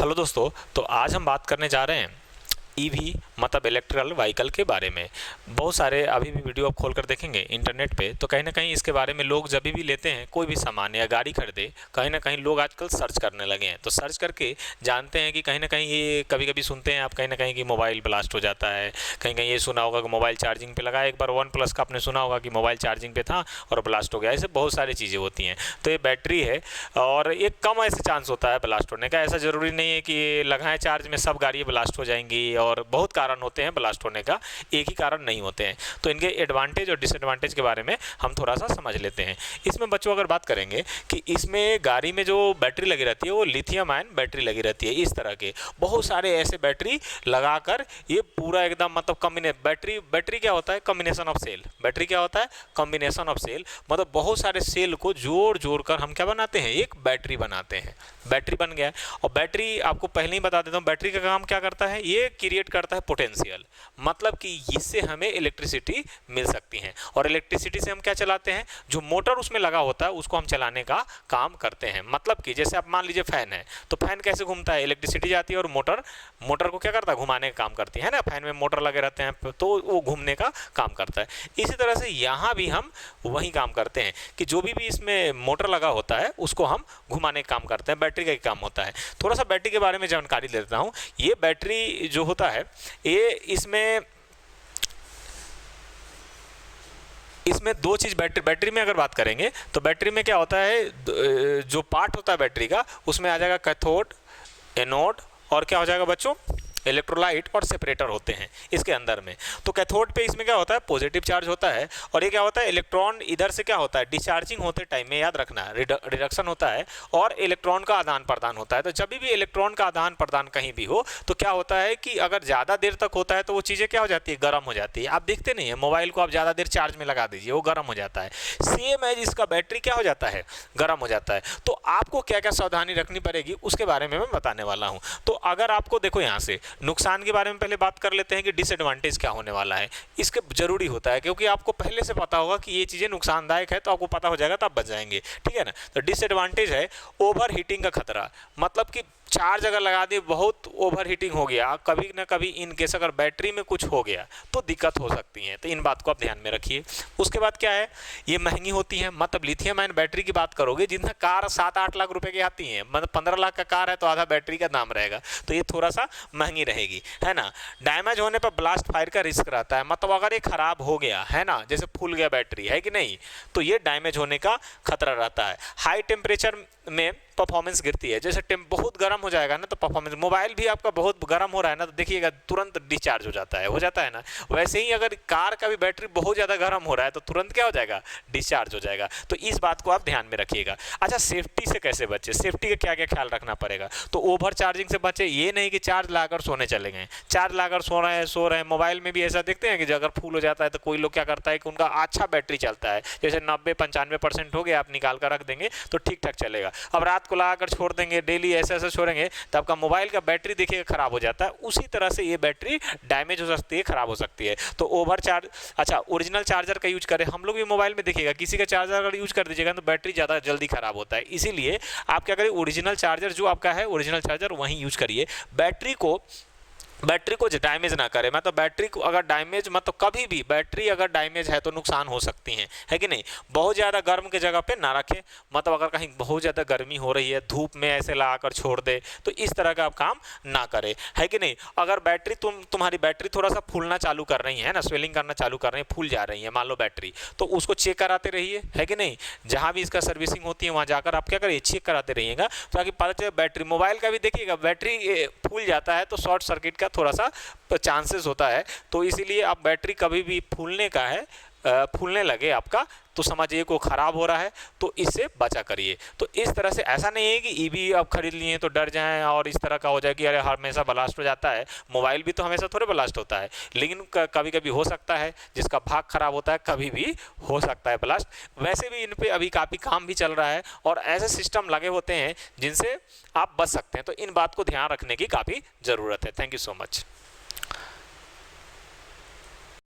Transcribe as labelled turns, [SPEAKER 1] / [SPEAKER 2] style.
[SPEAKER 1] Hello दोस्तों, तो आज हम बात करने जा रहे हैं ईवी मतलब इलेक्ट्रिकल व्हीकल के बारे में। बहुत सारे अभी भी वीडियो आप खोल कर देखेंगे इंटरनेट पे, तो कहीं ना कहीं इसके बारे में लोग जब भी लेते हैं कोई भी सामान या गाड़ी खरीदे, कहीं ना कहीं लोग आजकल सर्च करने लगे हैं। तो सर्च करके जानते हैं कि कहीं ना कहीं ये कभी कभी सुनते हैं आप कहीं ना कहीं कि मोबाइल ब्लास्ट हो जाता है। कहीं कहीं ये सुना होगा कि मोबाइल चार्जिंग पे लगा, एक बार वन प्लस का आपने सुना होगा कि मोबाइल चार्जिंग पे था और ब्लास्ट हो गया। ऐसे बहुत सारी चीज़ें होती हैं। तो ये बैटरी है और ये कम ऐसे चांस होता है ब्लास्ट होने का। ऐसा ज़रूरी नहीं है कि लगाएं चार्ज में सब गाड़ी ब्लास्ट हो जाएंगी, और बहुत कारण होते हैं ब्लास्ट होने का, एक ही कारण नहीं होते हैं। तो इनके एडवांटेज और डिसएडवांटेज के बारे में हम थोड़ा सा समझ लेते हैं। इसमें बच्चों अगर बात करेंगे कि इसमें गाड़ी में जो बैटरी लगी रहती है वो लिथियम आयन बैटरी लगी रहती है। इस तरह के बहुत सारे ऐसे बैटरी लगाकर ये पूरा एकदम मतलब बैटरी क्या होता है? Combination of cell. बैटरी क्या होता है? Combination of cell. मतलब बहुत सारे सेल को जोड़ कर हम क्या बनाते हैं? एक बैटरी बनाते हैं। बैटरी बन गया। और बैटरी आपको पहले ही बता देता हूँ, बैटरी का काम क्या करता है? ये क्रिएट करता है पोटेंशियल, मतलब कि इससे हमें इलेक्ट्रिसिटी मिल सकती है। और इलेक्ट्रिसिटी से हम क्या चलाते हैं? जो मोटर उसमें लगा होता है उसको हम चलाने का काम करते हैं। मतलब कि जैसे आप मान लीजिए फैन है, तो फैन कैसे घूमता है? इलेक्ट्रिसिटी जाती है और मोटर को क्या करता है? घुमाने का काम करती है ना। फैन में मोटर लगे रहते हैं तो वो घूमने का काम करता है। इसी तरह से यहाँ भी हम वही काम करते हैं कि जो भी इसमें मोटर लगा होता है उसको हम घुमाने का काम करते हैं। बैटरी का ही काम होता है। थोड़ा सा बैटरी के बारे में जानकारी ले लेता हूँ। ये बैटरी जो होता है ये इसमें दो चीज़ बैटरी में अगर बात करेंगे तो बैटरी में क्या होता है? जो पार्ट होता है बैटरी का, उसमें आ जाएगा कैथोड, एनोड और क्या हो जाएगा बच्चों? इलेक्ट्रोलाइट और सेपरेटर होते हैं इसके अंदर में। तो कैथोड पे इसमें क्या होता है? पॉजिटिव चार्ज होता है। और ये क्या होता है? इलेक्ट्रॉन इधर से क्या होता है? डिस्चार्जिंग होते टाइम में, याद रखना, रिडक्शन होता है और इलेक्ट्रॉन का आदान प्रदान होता है। तो जब भी इलेक्ट्रॉन का आदान प्रदान कहीं भी हो तो क्या होता है कि अगर ज़्यादा देर तक होता है तो वो चीज़ें क्या हो जाती है? गर्म हो जाती है। आप देखते नहीं है मोबाइल को, आप ज़्यादा देर चार्ज में लगा दीजिए वो गर्म हो जाता है। सेम एज इसका बैटरी क्या हो जाता है? गर्म हो जाता है। तो आपको क्या क्या सावधानी रखनी पड़ेगी उसके बारे में मैं बताने वाला हूँ। तो अगर आपको देखो यहाँ से नुकसान के बारे में पहले बात कर लेते हैं कि डिसएडवांटेज क्या होने वाला है। इसके जरूरी होता है क्योंकि आपको पहले से पता होगा कि ये चीज़ें नुकसानदायक है, तो आपको पता हो जाएगा तो आप बच जाएंगे। ठीक है ना। तो डिसएडवांटेज है ओवर हीटिंग का खतरा। मतलब कि चार्ज अगर लगा दिए, बहुत ओवर हीटिंग हो गया, कभी ना कभी इन केस अगर बैटरी में कुछ हो गया तो दिक्कत हो सकती है। तो इन बात को आप ध्यान में रखिए। उसके बाद क्या है? ये महंगी होती है। मतलब लिथियम आयन बैटरी की बात करोगे, जितना कार 7-8 लाख रुपए की आती है, मतलब 15 लाख का कार है तो आधा बैटरी का दाम रहेगा, तो ये थोड़ा सा महंगी रहेगी, है ना। डैमेज होने पर ब्लास्ट फायर का रिस्क रहता है। मतलब अगर ये खराब हो गया है ना, जैसे फूल गया बैटरी, है कि नहीं, तो ये डैमेज होने का खतरा रहता है। हाई टेम्परेचर में परफॉर्मेंस गिरती है। जैसे बहुत गर्म हो जाएगा ना तो परफॉर्मेंस, मोबाइल भी आपका बहुत गर्म हो रहा है ना तो देखिएगा तुरंत डिस्चार्ज हो जाता है ना। वैसे ही अगर कार का भी बैटरी बहुत ज़्यादा गर्म हो रहा है तो तुरंत क्या हो जाएगा? डिस्चार्ज हो जाएगा। तो इस बात को आप ध्यान में रखिएगा। अच्छा, सेफ्टी से कैसे बचे? सेफ्टी का क्या क्या ख्याल रखना पड़ेगा? तो ओवर चार्जिंग से बचे। ये नहीं कि चार्ज लाकर सोने चले गए, चार्ज लाकर सो रहे हैं। मोबाइल में भी ऐसा देखते हैं कि अगर फुल हो जाता है तो कोई लोग क्या करता है कि उनका अच्छा बैटरी चलता है, जैसे 90-95% हो गया, आप निकाल कर रख देंगे तो ठीक ठाक चलेगा। अब रात को लगाकर छोड़ देंगे, डेली ऐसे छोड़ेंगे तो आपका मोबाइल का बैटरी देखिएगा खराब हो जाता है। उसी तरह से ये बैटरी डैमेज हो सकती है, खराब हो सकती है। तो ओवर चार्ज, अच्छा ओरिजिनल चार्जर का यूज करें। हम लोग भी मोबाइल में देखिएगा किसी का चार्जर अगर यूज कर दीजिएगा तो बैटरी ज़्यादा जल्दी खराब होता है। इसीलिए आप क्या करें? ओरिजिनल चार्जर जो आपका है, ओरिजिनल चार्जर वहीं यूज करिए। बैटरी को डैमेज ना करे। मतलब बैटरी को अगर डैमेज, मतलब कभी भी बैटरी अगर डैमेज है तो नुकसान हो सकती है कि नहीं। बहुत ज़्यादा गर्म के जगह पे ना रखें। मतलब अगर कहीं बहुत ज़्यादा गर्मी हो रही है, धूप में ऐसे लगाकर छोड़ दे तो इस तरह का आप काम ना करें, है कि नहीं। अगर बैटरी तुम्हारी बैटरी थोड़ा सा फूलना चालू कर रही है ना, स्वेलिंग करना चालू कर रही है, फूल जा रही है मान लो बैटरी, तो उसको चेक कराते रहिए, है कि नहीं। जहाँ भी इसका सर्विसिंग होती है वहाँ जाकर आप क्या करिए? चेक कराते रहिएगा ताकि पता चले। बैटरी, मोबाइल का भी देखिएगा, बैटरी फूल जाता है तो शॉर्ट सर्किट का थोड़ा सा चांसेस होता है। तो इसीलिए आप बैटरी कभी भी फूलने लगे आपका तो समझिए को ख़राब हो रहा है, तो इससे बचा करिए। तो इस तरह से ऐसा नहीं है कि ईवी आप खरीद लिए तो डर जाएं और इस तरह का हो जाए कि अरे हमेशा ब्लास्ट हो जाता है। मोबाइल भी तो हमेशा थोड़े ब्लास्ट होता है, लेकिन कभी कभी हो सकता है, जिसका भाग खराब होता है कभी भी हो सकता है ब्लास्ट। वैसे भी इन पर अभी काफ़ी काम भी चल रहा है और ऐसे सिस्टम लगे होते हैं जिनसे आप बच सकते हैं। तो इन बात को ध्यान रखने की काफ़ी ज़रूरत है। Thank you so much.